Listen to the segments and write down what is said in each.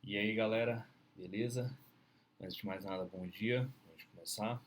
E aí galera, beleza? Antes de mais nada, bom dia, antes de começar.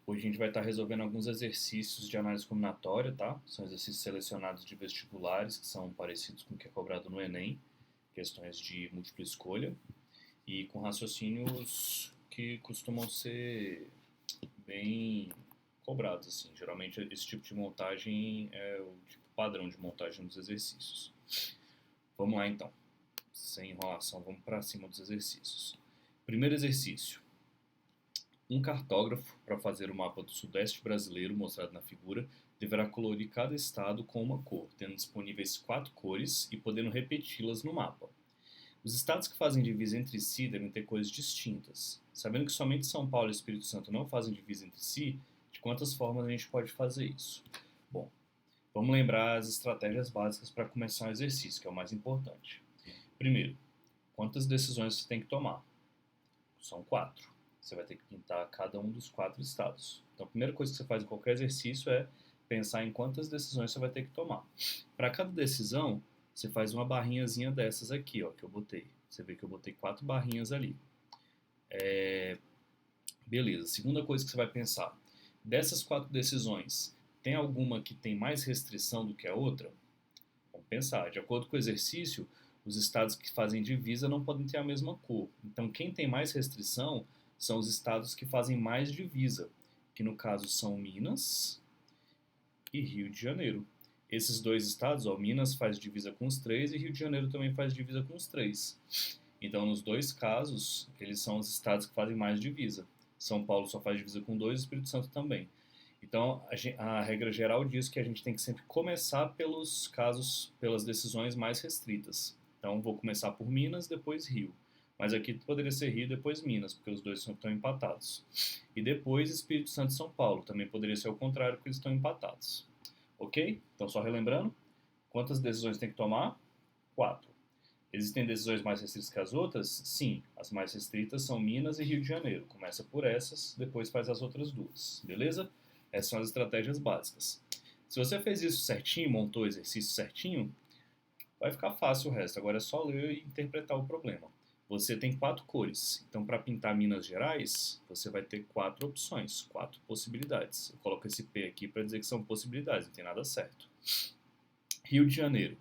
Hoje a gente vai estar resolvendo alguns exercícios de análise combinatória, tá? São exercícios selecionados de vestibulares que são parecidos com o que é cobrado no Enem, questões de múltipla escolha e com raciocínios que costumam ser bem cobrados, assim. Geralmente esse tipo de montagem é o tipo padrão de montagem dos exercícios. Vamos lá então. Sem enrolação, vamos para cima dos exercícios. Primeiro exercício. Um cartógrafo, para fazer o mapa do Sudeste brasileiro mostrado na figura, deverá colorir cada estado com uma cor, tendo disponíveis 4 cores e podendo repeti-las no mapa. Os estados que fazem divisa entre si devem ter cores distintas. Sabendo que somente São Paulo e Espírito Santo não fazem divisa entre si, de quantas formas a gente pode fazer isso? Bom, vamos lembrar as estratégias básicas para começar o exercício, que é o mais importante. Primeiro, quantas decisões você tem que tomar? São 4. Você vai ter que pintar cada um dos 4 estados. Então, a primeira coisa que você faz em qualquer exercício é pensar em quantas decisões você vai ter que tomar. Para cada decisão, você faz uma barrinhazinha dessas aqui, ó, que eu botei. Você vê que eu botei 4 barrinhas ali. Beleza. Segunda coisa que você vai pensar. Dessas 4 decisões, tem alguma que tem mais restrição do que a outra? Vamos pensar. De acordo com o exercício, os estados que fazem divisa não podem ter a mesma cor. Então, quem tem mais restrição são os estados que fazem mais divisa, que no caso são Minas e Rio de Janeiro. Esses dois estados, ó, Minas faz divisa com os 3 e Rio de Janeiro também faz divisa com os 3. Então, nos dois casos, eles são os estados que fazem mais divisa. São Paulo só faz divisa com 2 e Espírito Santo também. Então, a regra geral diz que a gente tem que sempre começar pelos casos, pelas decisões mais restritas. Então, vou começar por Minas, depois Rio. Mas aqui poderia ser Rio, depois Minas, porque os dois estão empatados. E depois Espírito Santo e São Paulo. Também poderia ser o contrário, porque eles estão empatados. Ok? Então, só relembrando, quantas decisões tem que tomar? 4. Existem decisões mais restritas que as outras? Sim. As mais restritas são Minas e Rio de Janeiro. Começa por essas, depois faz as outras duas. Beleza? Essas são as estratégias básicas. Se você fez isso certinho, montou o exercício certinho, vai ficar fácil o resto. Agora é só ler e interpretar o problema. Você tem 4 cores. Então, para pintar Minas Gerais, você vai ter 4 opções, 4 possibilidades. Eu coloco esse P aqui para dizer que são possibilidades, não tem nada certo. Rio de Janeiro.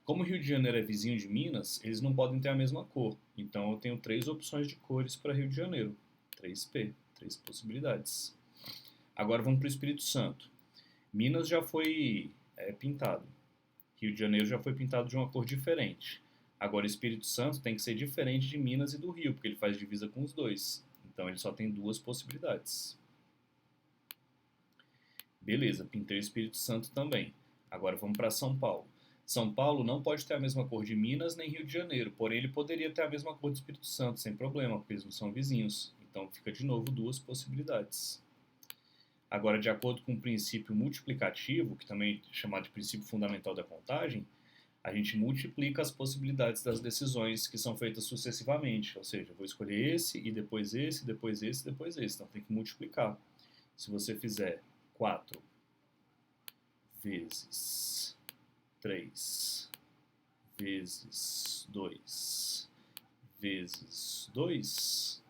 Como o Rio de Janeiro é vizinho de Minas, eles não podem ter a mesma cor. Então, eu tenho 3 opções de cores para Rio de Janeiro. 3P, 3 possibilidades. Agora vamos para o Espírito Santo. Minas já foi pintado. Rio de Janeiro já foi pintado de uma cor diferente. Agora, o Espírito Santo tem que ser diferente de Minas e do Rio, porque ele faz divisa com os dois. Então, ele só tem 2 possibilidades. Beleza, pintei o Espírito Santo também. Agora, vamos para São Paulo. São Paulo não pode ter a mesma cor de Minas nem Rio de Janeiro, porém ele poderia ter a mesma cor do Espírito Santo, sem problema, porque eles não são vizinhos. Então, fica de novo 2 possibilidades. Agora, de acordo com o princípio multiplicativo, que também é chamado de princípio fundamental da contagem, a gente multiplica as possibilidades das decisões que são feitas sucessivamente. Ou seja, eu vou escolher esse, e depois esse, depois esse, depois esse. Então, tem que multiplicar. Se você fizer 4 vezes 3 vezes 2 vezes 2,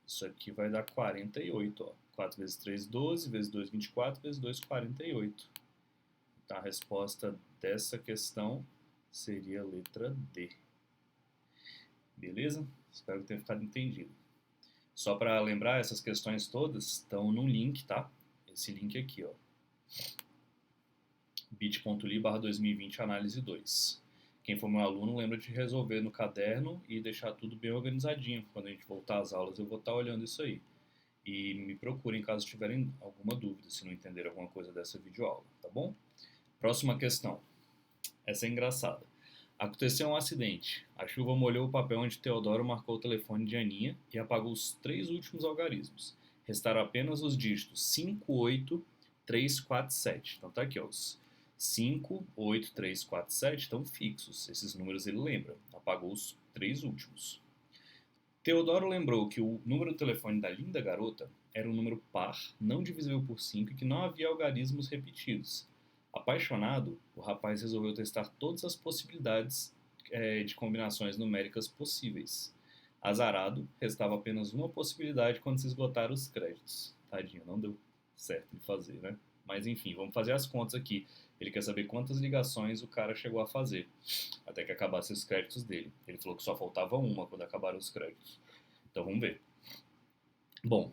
isso aqui vai dar 48, ó. 4 vezes 3, 12, vezes 2, 24, vezes 2, 48. Então, a resposta dessa questão seria a letra D. Beleza? Espero que tenha ficado entendido. Só para lembrar, essas questões todas estão num link, tá? Esse link aqui, ó. bit.ly/2020 análise 2. Quem for meu aluno, lembra de resolver no caderno e deixar tudo bem organizadinho. Quando a gente voltar às aulas, eu vou estar olhando isso aí. E me procurem caso tiverem alguma dúvida, se não entenderem alguma coisa dessa videoaula, tá bom? Próxima questão. Essa é engraçada. Aconteceu um acidente. A chuva molhou o papel onde Teodoro marcou o telefone de Aninha e apagou os 3 últimos algarismos. Restaram apenas os dígitos 5, 8, 3, 4, 7. Então tá aqui, ó. Os 5, 8, 3, 4, 7 estão fixos. Esses números ele lembra. Apagou os 3 últimos. Teodoro lembrou que o número do telefone da linda garota era um número par, não divisível por 5 e que não havia algarismos repetidos. Apaixonado, o rapaz resolveu testar todas as possibilidades de combinações numéricas possíveis. Azarado, restava apenas uma possibilidade quando se esgotaram os créditos. Tadinho, não deu certo de fazer, né? Mas enfim, vamos fazer as contas aqui. Ele quer saber quantas ligações o cara chegou a fazer até que acabassem os créditos dele. Ele falou que só faltava uma quando acabaram os créditos. Então vamos ver. Bom,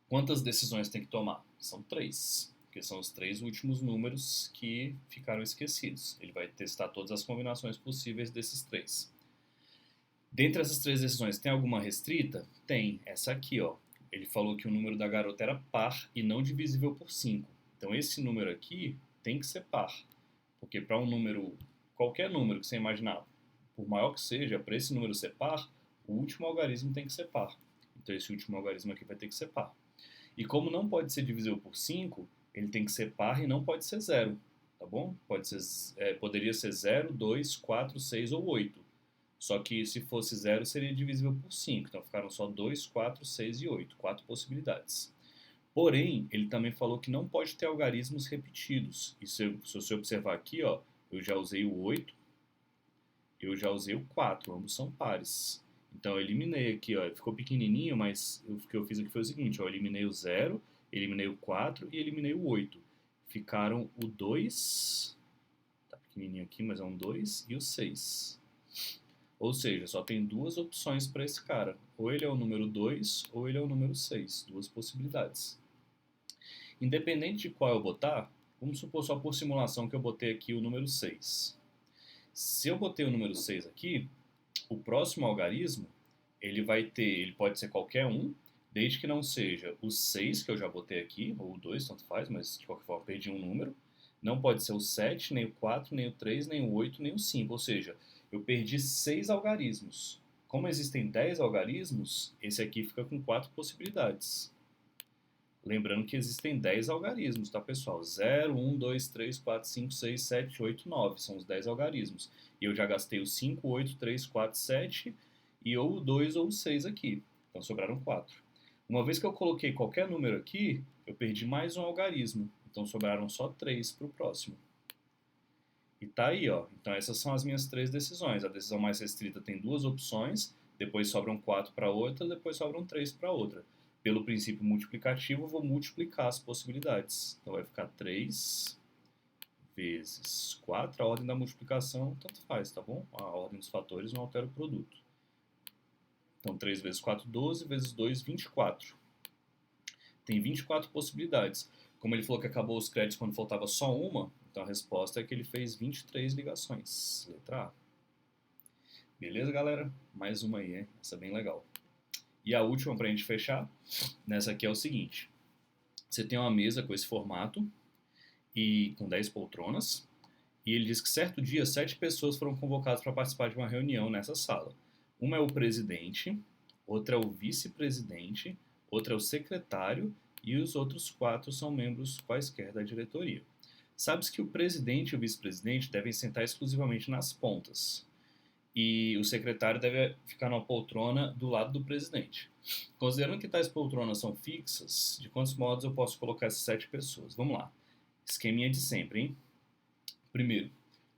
quantas decisões tem que tomar? São 3, porque são os 3 últimos números que ficaram esquecidos. Ele vai testar todas as combinações possíveis desses 3. Dentre essas 3 decisões, tem alguma restrita? Tem, essa aqui, ó. Ele falou que o número da garota era par e não divisível por 5. Então esse número aqui tem que ser par, porque para um número, qualquer número que você imaginar, por maior que seja, para esse número ser par, o último algarismo tem que ser par. Então esse último algarismo aqui vai ter que ser par. E como não pode ser divisível por 5, ele tem que ser par e não pode ser 0, tá bom? Poderia ser 0, 2, 4, 6 ou 8. Só que se fosse 0 seria divisível por 5, então ficaram só 2, 4, 6 e 8, 4 possibilidades. Porém, ele também falou que não pode ter algarismos repetidos. E se você observar aqui, ó, eu já usei o 8, eu já usei o 4, ambos são pares. Então eu eliminei aqui, ó, ficou pequenininho, mas o que eu fiz aqui foi o seguinte, ó, eu eliminei o 0, eliminei o 4 e eliminei o 8. Ficaram o 2, tá pequenininho aqui, mas é um 2, e o 6. Ou seja, só tem 2 opções para esse cara. Ou ele é o número 2, ou ele é o número 6. 2 possibilidades. Independente de qual eu botar, vamos supor só por simulação que eu botei aqui o número 6. Se eu botei o número 6 aqui, o próximo algarismo, ele pode ser qualquer um, desde que não seja o 6 que eu já botei aqui, ou o 2, tanto faz, mas de qualquer forma perdi um número. Não pode ser o 7, nem o 4, nem o 3, nem o 8, nem o 5. Ou seja, eu perdi 6 algarismos. Como existem 10 algarismos, esse aqui fica com 4 possibilidades. Lembrando que existem 10 algarismos, tá, pessoal? 0, 1, 2, 3, 4, 5, 6, 7, 8, 9. São os 10 algarismos. E eu já gastei o 5, 8, 3, 4, 7 e ou o 2 ou o 6 aqui. Então sobraram 4. Uma vez que eu coloquei qualquer número aqui, eu perdi mais um algarismo. Então sobraram só 3 para o próximo. E tá aí, ó. Então essas são as minhas 3 decisões. A decisão mais restrita tem 2 opções, depois sobram 4 para outra, depois sobram 3 para outra. Pelo princípio multiplicativo, eu vou multiplicar as possibilidades. Então vai ficar 3 vezes 4. A ordem da multiplicação tanto faz, tá bom? A ordem dos fatores não altera o produto. Então 3 vezes 4, 12, vezes 2, 24. Tem 24 possibilidades. Como ele falou que acabou os créditos quando faltava só uma, então a resposta é que ele fez 23 ligações. Letra A. Beleza, galera? Mais uma aí, hein? Essa é bem legal. E a última para a gente fechar, nessa aqui é o seguinte. Você tem uma mesa com esse formato e com 10 poltronas. E ele diz que certo dia 7 pessoas foram convocadas para participar de uma reunião nessa sala. Uma é o presidente, outra é o vice-presidente, outra é o secretário e os outros 4 são membros quaisquer da diretoria. Sabe-se que o presidente e o vice-presidente devem sentar exclusivamente nas pontas. E o secretário deve ficar numa poltrona do lado do presidente. Considerando que tais poltronas são fixas, de quantos modos eu posso colocar essas 7 pessoas? Vamos lá. Esqueminha de sempre, hein? Primeiro,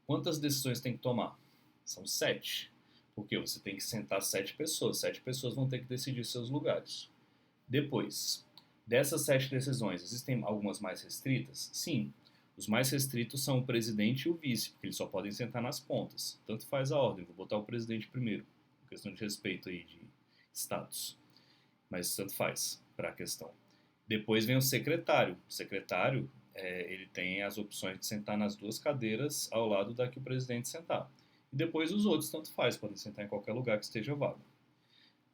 quantas decisões tem que tomar? São 7. Porque você tem que sentar 7 pessoas. 7 pessoas vão ter que decidir seus lugares. Depois, dessas 7 decisões, existem algumas mais restritas? Sim. Os mais restritos são o presidente e o vice, porque eles só podem sentar nas pontas. Tanto faz a ordem, vou botar o presidente primeiro, por questão de respeito aí de status. Mas tanto faz para a questão. Depois vem o secretário. O secretário, ele tem as opções de sentar nas 2 cadeiras ao lado da que o presidente sentar. E depois os outros, tanto faz, podem sentar em qualquer lugar que esteja vago.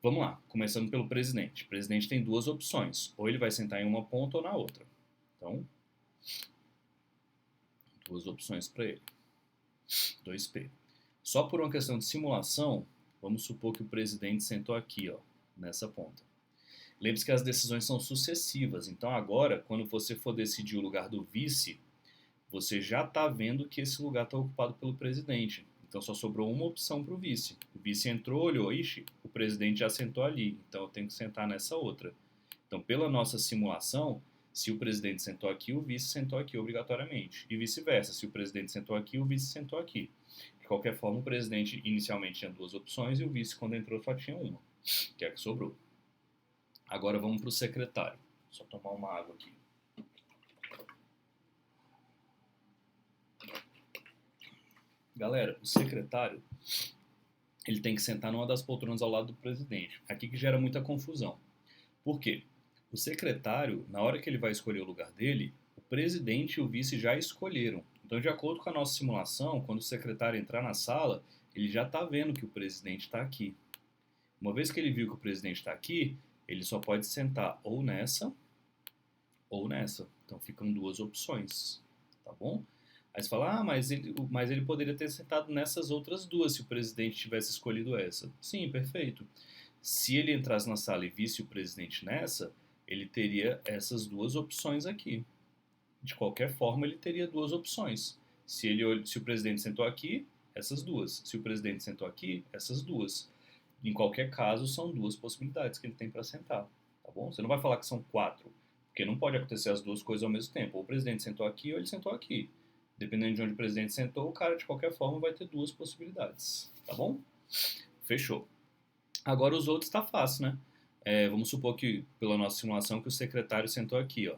Vamos lá, começando pelo presidente. O presidente tem 2 opções, ou ele vai sentar em uma ponta ou na outra. Então, 2 opções para ele. 2P. Só por uma questão de simulação, vamos supor que o presidente sentou aqui, ó, nessa ponta. Lembre-se que as decisões são sucessivas, então agora, quando você for decidir o lugar do vice, você já está vendo que esse lugar está ocupado pelo presidente. Então só sobrou uma opção para o vice. O vice entrou, olhou, ixi, o presidente já sentou ali, então eu tenho que sentar nessa outra. Então, pela nossa simulação, se o presidente sentou aqui, o vice sentou aqui obrigatoriamente. E vice-versa, se o presidente sentou aqui, o vice sentou aqui. qualquer forma, o presidente inicialmente tinha 2 opções e o vice, quando entrou, só tinha uma, que é a que sobrou. Agora vamos para o secretário. Só tomar uma água aqui. Galera, o secretário, ele tem que sentar numa das poltronas ao lado do presidente. Aqui que gera muita confusão. Por quê? O secretário, na hora que ele vai escolher o lugar dele, o presidente e o vice já escolheram. Então, de acordo com a nossa simulação, quando o secretário entrar na sala, ele já está vendo que o presidente está aqui. Uma vez que ele viu que o presidente está aqui, ele só pode sentar ou nessa ou nessa. Então, ficam 2 opções, tá bom? Aí você fala, mas ele poderia ter sentado nessas outras 2 se o presidente tivesse escolhido essa. Sim, perfeito. Se ele entrasse na sala e visse o presidente nessa, ele teria essas 2 opções aqui. De qualquer forma, ele teria 2 opções. Se o presidente sentou aqui, essas 2. Se o presidente sentou aqui, essas 2. Em qualquer caso, são 2 possibilidades que ele tem para sentar, tá bom? Você não vai falar que são 4, porque não pode acontecer as 2 coisas ao mesmo tempo. Ou o presidente sentou aqui ou ele sentou aqui. Dependendo de onde o presidente sentou, o cara, de qualquer forma, vai ter 2 possibilidades, tá bom? Fechou. Agora os outros tá fácil, né? Vamos supor que, pela nossa simulação, que o secretário sentou aqui, ó.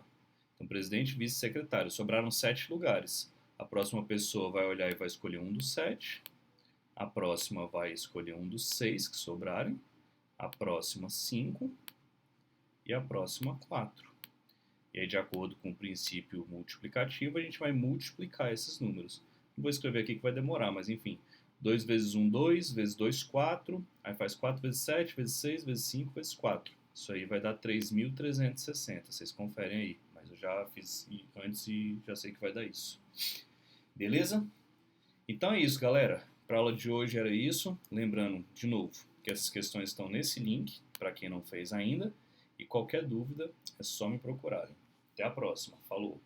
Então, presidente, vice e secretário. Sobraram 7 lugares. A próxima pessoa vai olhar e vai escolher um dos 7. A próxima vai escolher um dos 6 que sobrarem. A próxima, 5. E a próxima, 4. E aí, de acordo com o princípio multiplicativo, a gente vai multiplicar esses números. Não vou escrever aqui que vai demorar, mas enfim. 2 vezes 1, 2, vezes 2, 4. Aí faz 4 vezes 7, vezes 6, vezes 5, vezes 4. Isso aí vai dar 3.360. Vocês conferem aí. Mas eu já fiz antes e já sei que vai dar isso. Beleza? Então é isso, galera. Para a aula de hoje era isso. Lembrando, de novo, que essas questões estão nesse link, para quem não fez ainda. E qualquer dúvida, é só me procurarem. Até a próxima. Falou!